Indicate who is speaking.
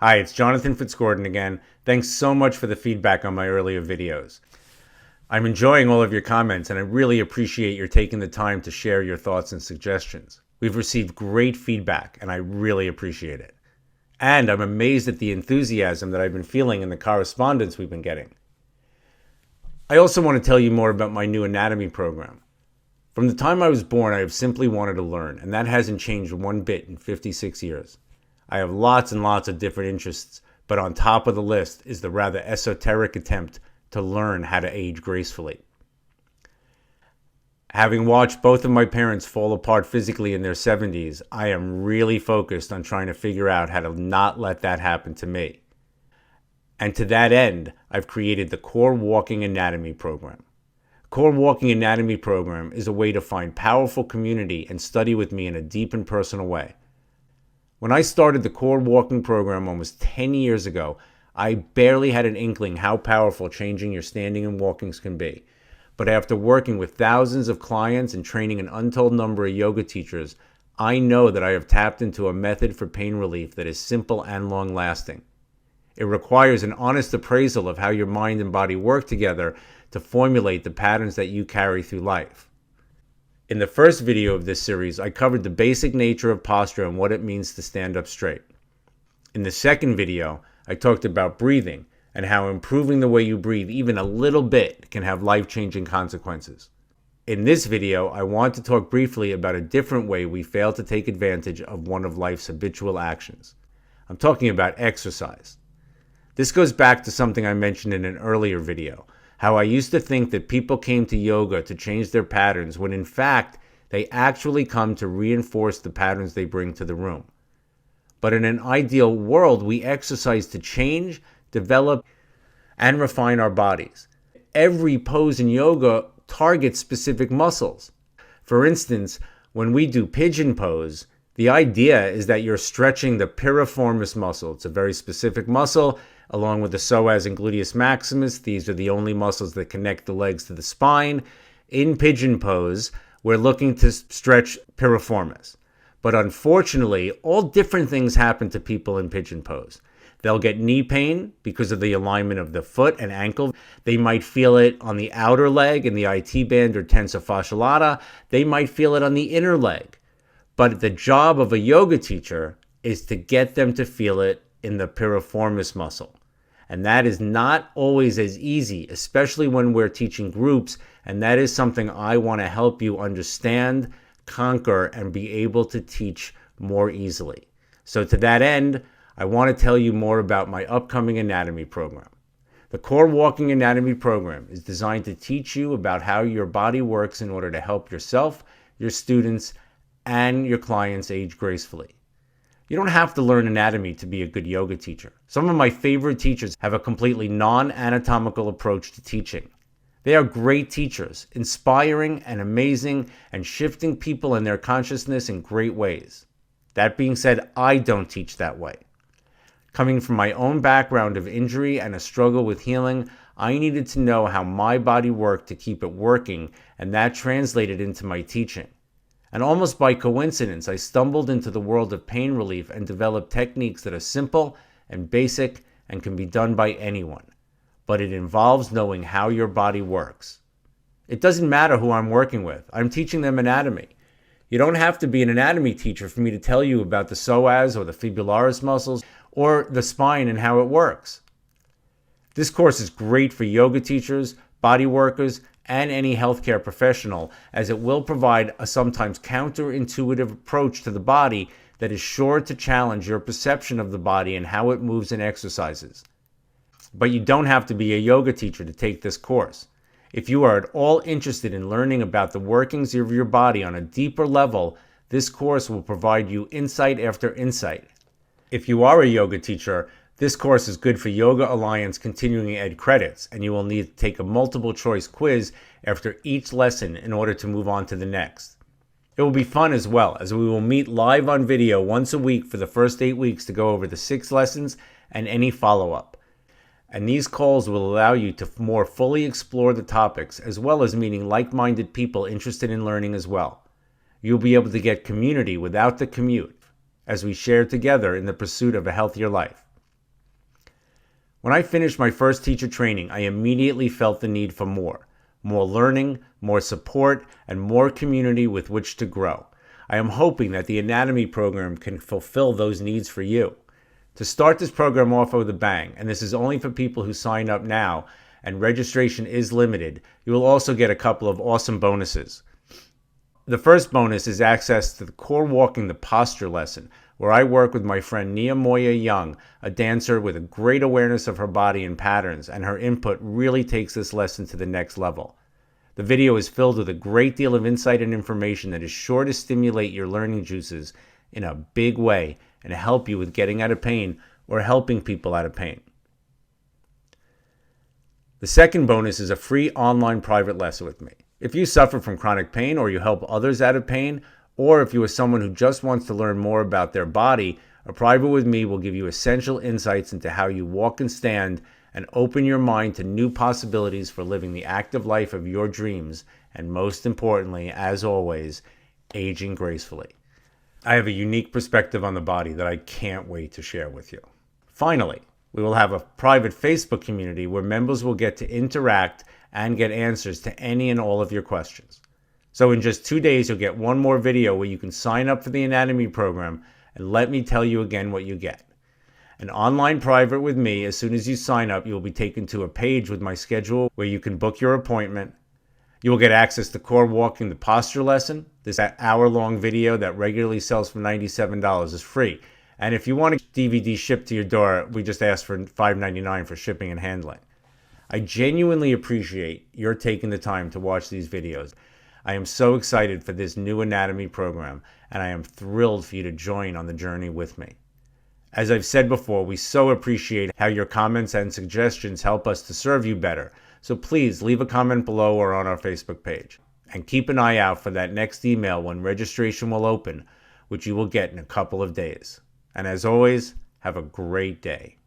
Speaker 1: Hi, it's Jonathan Fitzgordon again. Thanks so much for the feedback on my earlier videos. I'm enjoying all of your comments and I really appreciate your taking the time to share your thoughts and suggestions. We've received great feedback and I really appreciate it. And I'm amazed at the enthusiasm that I've been feeling in the correspondence we've been getting. I also want to tell you more about my new anatomy program. From the time I was born, I have simply wanted to learn, and that hasn't changed one bit in 56 years. I have lots and lots of different interests, but on top of the list is the rather esoteric attempt to learn how to age gracefully. Having watched both of my parents fall apart physically in their 70s, I am really focused on trying to figure out how to not let that happen to me. And to that end, I've created the CoreWalking Anatomy Program. CoreWalking Anatomy Program is a way to find powerful community and study with me in a deep and personal way. When I started the CoreWalking program almost 10 years ago, I barely had an inkling how powerful changing your standing and walkings can be. But after working with thousands of clients and training an untold number of yoga teachers, I know that I have tapped into a method for pain relief that is simple and long-lasting. It requires an honest appraisal of how your mind and body work together to formulate the patterns that you carry through life. In the first video of this series, I covered the basic nature of posture and what it means to stand up straight. In the second video, I talked about breathing and how improving the way you breathe even a little bit can have life-changing consequences. In this video, I want to talk briefly about a different way we fail to take advantage of one of life's habitual actions. I'm talking about exercise. This goes back to something I mentioned in an earlier video, how I used to think that people came to yoga to change their patterns when in fact, they actually come to reinforce the patterns they bring to the room. But in an ideal world, we exercise to change, develop, and refine our bodies. Every pose in yoga targets specific muscles. For instance, when we do pigeon pose, the idea is that you're stretching the piriformis muscle. It's a very specific muscle, along with the psoas and gluteus maximus. These are the only muscles that connect the legs to the spine. In pigeon pose, we're looking to stretch piriformis. But unfortunately, all different things happen to people in pigeon pose. They'll get knee pain because of the alignment of the foot and ankle. They might feel it on the outer leg in the IT band or tensor fasciae lata. They might feel it on the inner leg. But the job of a yoga teacher is to get them to feel it in the piriformis muscle. And that is not always as easy, especially when we're teaching groups. And that is something I want to help you understand, conquer, and be able to teach more easily. So to that end, I want to tell you more about my upcoming anatomy program. The CoreWalking Anatomy Program is designed to teach you about how your body works in order to help yourself, your students, and your clients age gracefully. You don't have to learn anatomy to be a good yoga teacher. Some of my favorite teachers have a completely non-anatomical approach to teaching. They are great teachers, inspiring and amazing, and shifting people in their consciousness in great ways. That being said, I don't teach that way. Coming from my own background of injury and a struggle with healing, I needed to know how my body worked to keep it working, and that translated into my teaching. And almost by coincidence, I stumbled into the world of pain relief and developed techniques that are simple and basic and can be done by anyone. But it involves knowing how your body works. It doesn't matter who I'm working with. I'm teaching them anatomy. You don't have to be an anatomy teacher for me to tell you about the psoas or the fibularis muscles or the spine and how it works. This course is great for yoga teachers, body workers, and any healthcare professional, as it will provide a sometimes counterintuitive approach to the body that is sure to challenge your perception of the body and how it moves and exercises. But you don't have to be a yoga teacher to take this course. If you are at all interested in learning about the workings of your body on a deeper level, this course will provide you insight after insight. If you are a yoga teacher, this course is good for Yoga Alliance continuing ed credits, and you will need to take a multiple choice quiz after each lesson in order to move on to the next. It will be fun as well, as we will meet live on video once a week for the first 8 weeks to go over the 6 lessons and any follow-up. And these calls will allow you to more fully explore the topics, as well as meeting like-minded people interested in learning as well. You'll be able to get community without the commute, as we share together in the pursuit of a healthier life. When I finished my first teacher training, I immediately felt the need for more learning, more support, and more community with which to grow. I am hoping that the anatomy program can fulfill those needs for you. To start this program off with a bang, and this is only for people who sign up now, and registration is limited, you will also get a couple of awesome bonuses. The first bonus is access to the CoreWalking the Posture lesson, where I work with my friend Nia Moya Young, a dancer with a great awareness of her body and patterns, and her input really takes this lesson to the next level. The video is filled with a great deal of insight and information that is sure to stimulate your learning juices in a big way and help you with getting out of pain or helping people out of pain. The second bonus is a free online private lesson with me. If you suffer from chronic pain or you help others out of pain, or if you are someone who just wants to learn more about their body, a private with me will give you essential insights into how you walk and stand and open your mind to new possibilities for living the active life of your dreams, and most importantly, as always, aging gracefully. I have a unique perspective on the body that I can't wait to share with you. Finally, we will have a private Facebook community where members will get to interact and get answers to any and all of your questions. So in just 2 days, you'll get one more video where you can sign up for the anatomy program, and let me tell you again what you get. An online private with me. As soon as you sign up, you will be taken to a page with my schedule where you can book your appointment. You will get access to CoreWalking the Posture lesson. This hour-long video that regularly sells for $97 is free. And if you want a DVD shipped to your door, we just ask for $5.99 for shipping and handling. I genuinely appreciate your taking the time to watch these videos. I am so excited for this new anatomy program, and I am thrilled for you to join on the journey with me. As I've said before, we so appreciate how your comments and suggestions help us to serve you better. So please leave a comment below or on our Facebook page. And keep an eye out for that next email when registration will open, which you will get in a couple of days. And as always, have a great day.